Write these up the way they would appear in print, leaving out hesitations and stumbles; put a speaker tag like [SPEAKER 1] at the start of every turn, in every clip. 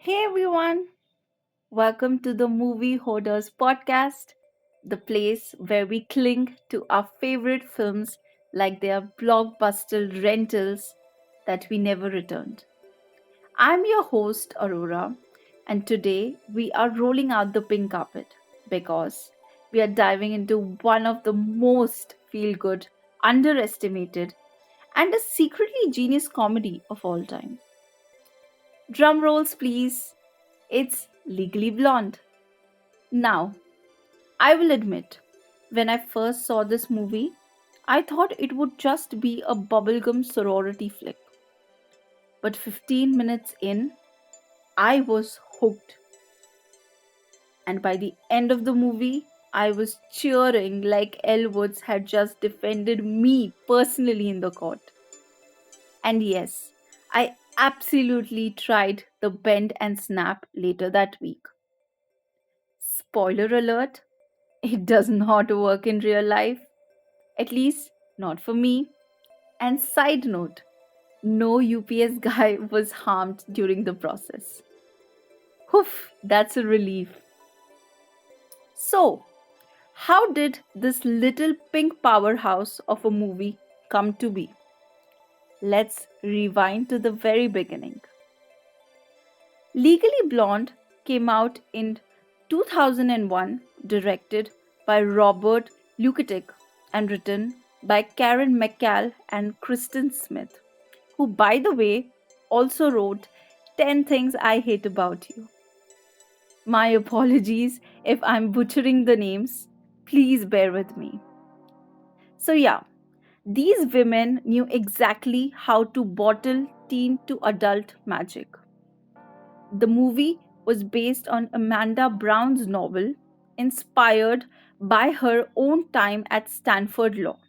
[SPEAKER 1] Hey everyone, welcome to the Movie Hoarders podcast, the place where we cling to our favorite films like they are blockbuster rentals that we never returned. I'm your host, Aurora, and today we are rolling out the pink carpet because we are diving into one of the most feel good, underestimated, and a secretly genius comedy of all time. Drum rolls, please. It's Legally Blonde. Now, I will admit, when I first saw this movie, I thought it would just be a bubblegum sorority flick. But 15 minutes in, I was hooked. And by the end of the movie, I was cheering like Elle had just defended me personally in the court. And yes, I absolutely tried the bend and snap later that week. Spoiler alert, it does not work in real life. At least, not for me. And side note, no UPS guy was harmed during the process. Whew, that's a relief. So, how did this little pink powerhouse of a movie come to be? Let's rewind to the very beginning. Legally Blonde came out in 2001, directed by Robert Luketic and written by Karen McCall and Kristen Smith, who, by the way, also wrote 10 Things I Hate About You. My apologies if I'm butchering the names. Please bear with me. So, yeah, these women knew exactly how to bottle teen to adult magic. The movie was based on Amanda Brown's novel, inspired by her own time at Stanford Law.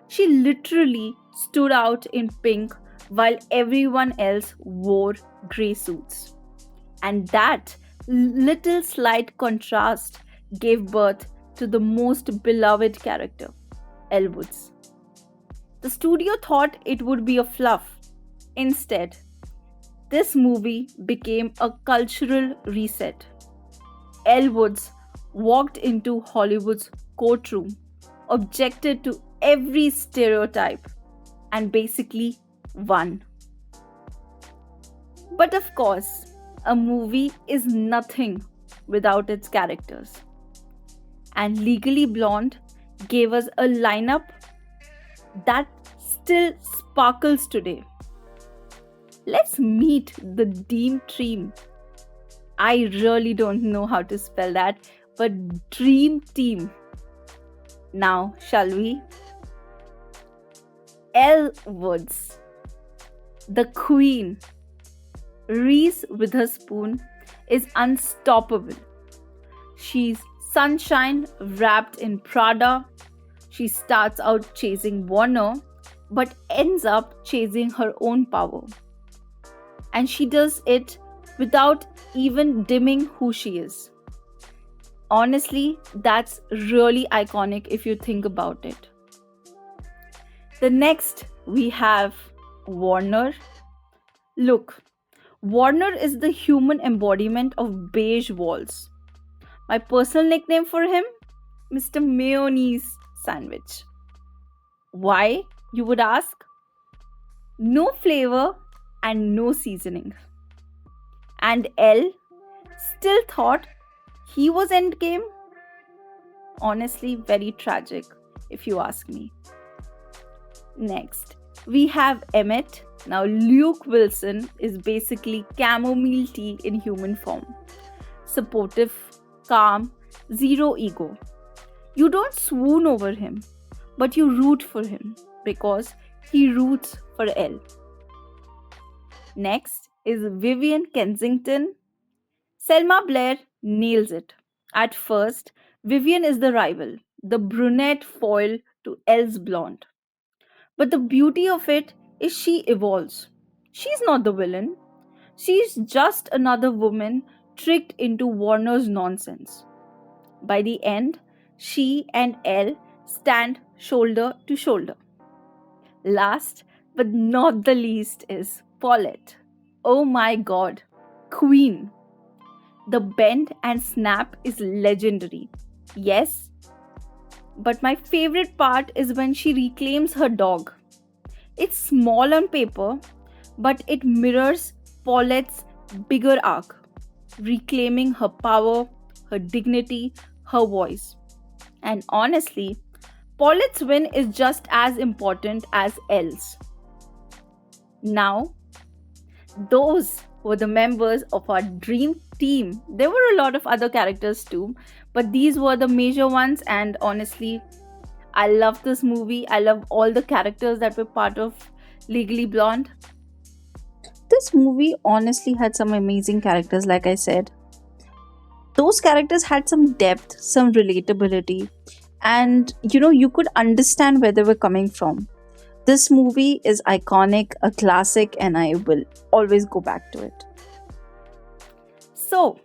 [SPEAKER 1] She literally stood out in pink while everyone else wore grey suits. And that little slight contrast gave birth to the most beloved character, Elwoods. The studio thought it would be a fluff. Instead, this movie became a cultural reset. Elwoods walked into Hollywood's courtroom, objected to every stereotype, and basically won. But of course, a movie is nothing without its characters. And Legally Blonde gave us a lineup that still sparkles today. Let's meet the Dream Team. I really don't know how to spell that, but Dream Team. Now, shall we? Elle Woods, the Queen, Reese Witherspoon, is unstoppable. She's sunshine wrapped in Prada. She starts out chasing Warner, but ends up chasing her own power. And she does it without even dimming who she is. Honestly, that's really iconic if you think about it. The next we have Warner. Look, Warner is the human embodiment of beige walls. My personal nickname for him? Mr. Mayonnaise Sandwich. Why, you would ask? No flavor and no seasoning. And Elle still thought he was endgame? Honestly, very tragic, if you ask me. Next, we have Emmett. Now, Luke Wilson is basically chamomile tea in human form. Supportive, calm, zero ego. You don't swoon over him, but you root for him because he roots for Elle. Next is Vivian Kensington. Selma Blair nails it. At first, Vivian is the rival, the brunette foil to Elle's blonde. But the beauty of it is she evolves. She's not the villain. She's just another woman tricked into Warner's nonsense. By the end, she and Elle stand shoulder to shoulder. Last but not the least is Paulette. Oh my god. queen. The bend and snap is legendary. Yes, but my favorite part is when she reclaims her dog. It's small on paper, but it mirrors Paulette's bigger arc, reclaiming her power, her dignity, her voice. And honestly, Paulette's win is just as important as Elle's. Now, those were the members of our dream team. There were a lot of other characters too, but these were the major ones, and honestly, I love this movie. I love all the characters that were part of Legally Blonde. This movie honestly had some amazing characters, like I said. Those characters had some depth, some relatability, and you could understand where they were coming from. This movie is iconic, a classic, and I will always go back to it. So,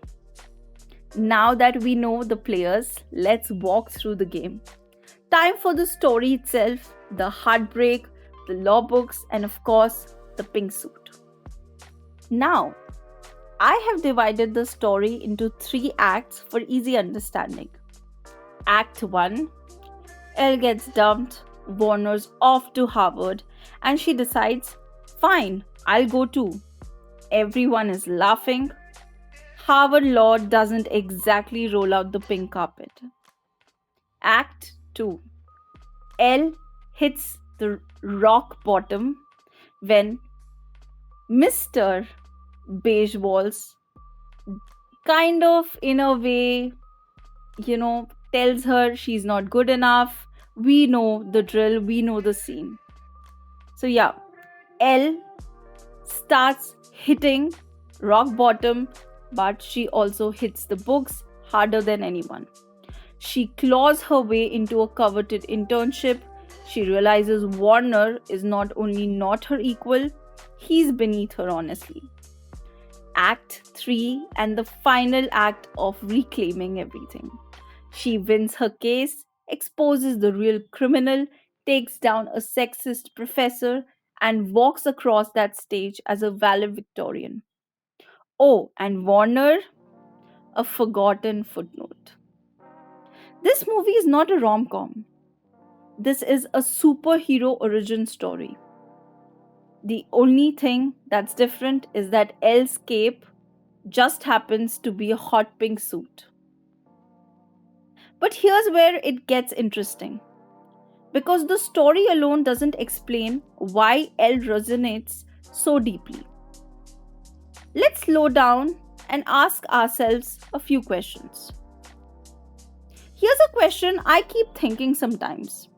[SPEAKER 1] now that we know the players, let's walk through the game. Time for the story itself, the heartbreak, the law books, and of course, the pink suit. Now, I have divided the story into three acts for easy understanding. Act 1, Elle gets dumped, Warner's off to Harvard, and she decides, fine, I'll go too. Everyone is laughing. Harvard Law doesn't exactly roll out the pink carpet. Act 2, Elle hits the rock bottom when Mr. Beige Walls kind of, in a way, tells her she's not good enough. We know the drill, we know the scene. So, yeah, Elle starts hitting rock bottom, but she also hits the books harder than anyone. She claws her way into a coveted internship. She realizes Warner is not only not her equal, he's beneath her, honestly. Act 3 and the final act of reclaiming everything. She wins her case, exposes the real criminal, takes down a sexist professor, and walks across that stage as a valedictorian. Oh, and Warner, a forgotten footnote. This movie is not a rom com. This is a superhero origin story. The only thing that's different is that Elle's cape just happens to be a hot pink suit. But here's where it gets interesting. Because the story alone doesn't explain why Elle resonates so deeply. Let's slow down and ask ourselves a few questions. Here's a question I keep thinking sometimes.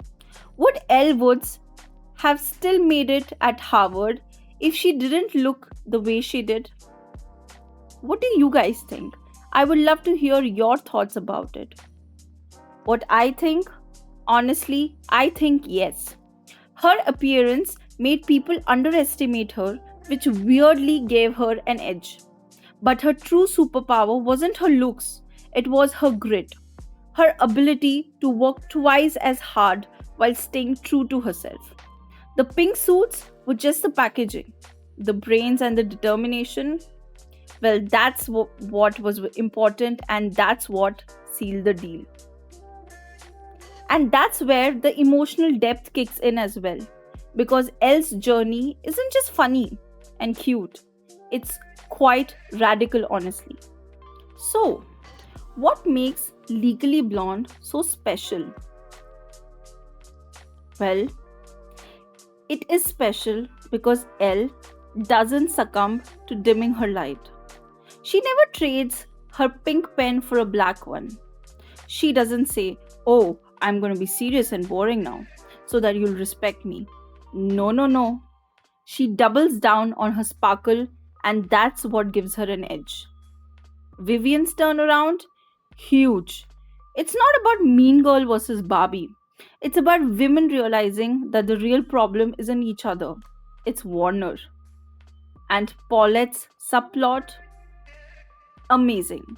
[SPEAKER 1] Would Elle Woods have still made it at Harvard if she didn't look the way she did? What do you guys think? I would love to hear your thoughts about it. What I think? Honestly, I think yes. Her appearance made people underestimate her, which weirdly gave her an edge. But her true superpower wasn't her looks, it was her grit. Her ability to work twice as hard while staying true to herself. The pink suits were just the packaging. The brains and the determination, well, that's what was important, and that's what sealed the deal. And that's where the emotional depth kicks in as well. Because Elle's journey isn't just funny and cute, it's quite radical, honestly. So, what makes Legally Blonde so special? Well, it is special because Elle doesn't succumb to dimming her light. She never trades her pink pen for a black one. She doesn't say, oh, I'm going to be serious and boring now so that you'll respect me. No, no, no. She doubles down on her sparkle, and that's what gives her an edge. Vivian's turnaround? Huge. It's not about Mean Girl versus Barbie. It's about women realizing that the real problem isn't each other, it's Warner. And Paulette's subplot? Amazing.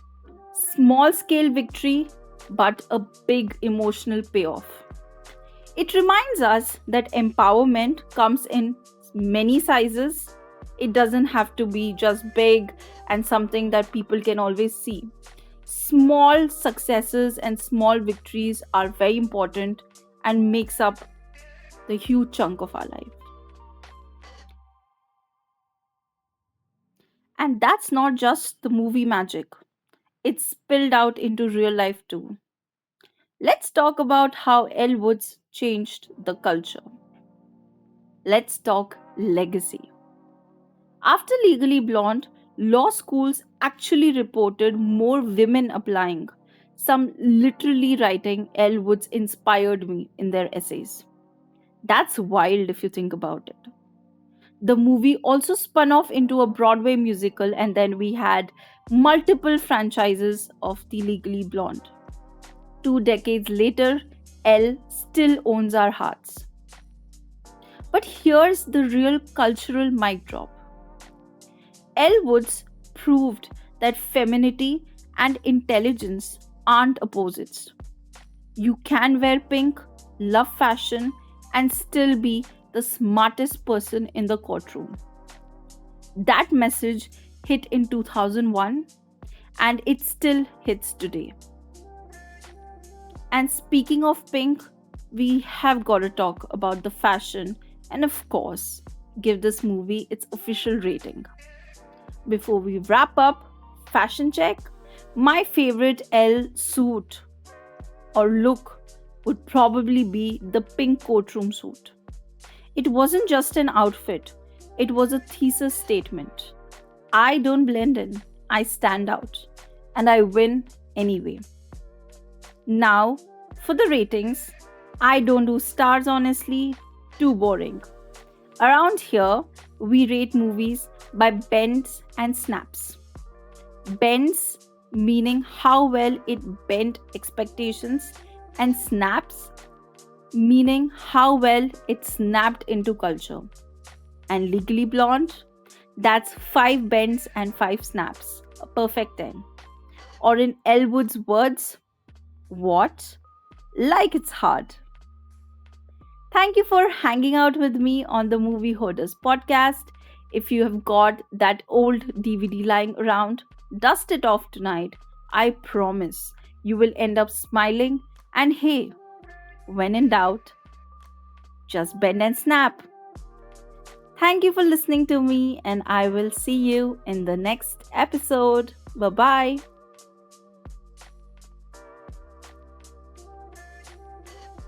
[SPEAKER 1] Small scale victory, but a big emotional payoff. It reminds us that empowerment comes in many sizes. It doesn't have to be just big and something that people can always see. Small successes and small victories are very important and makes up the huge chunk of our life. And that's not just the movie magic. It's spilled out into real life too. Let's talk about how Elle Woods changed the culture. Let's talk legacy. After Legally Blonde, law schools actually reported more women applying. Some literally writing Elle Woods inspired me in their essays. That's wild if you think about it. The movie also spun off into a Broadway musical, and then we had multiple franchises of The Legally Blonde. 2 decades later, Elle still owns our hearts. But here's the real cultural mic drop. Elle Woods proved that femininity and intelligence aren't opposites. You can wear pink, love fashion, and still be the smartest person in the courtroom. That message hit in 2001 and it still hits today. And speaking of pink, we have got to talk about the fashion and, of course, give this movie its official rating. Before we wrap up, fashion check. My favorite Elle suit or look would probably be the pink courtroom suit. It wasn't just an outfit, it was a thesis statement. I don't blend in, I stand out, and I win anyway. Now, for the ratings, I don't do stars honestly, too boring. Around here, we rate movies by bends and snaps. Bends meaning how well it bent expectations, and snaps meaning how well it snapped into culture. And Legally Blonde, that's 5 bends and 5 snaps, a perfect 10. Or in Elwood's words, what? Like it's hard. Thank you for hanging out with me on the Movie Hoarders podcast. If you have got that old DVD lying around, dust it off tonight. I promise you will end up smiling. And hey, when in doubt, just bend and snap. Thank you for listening to me, and I will see you in the next episode. Bye bye.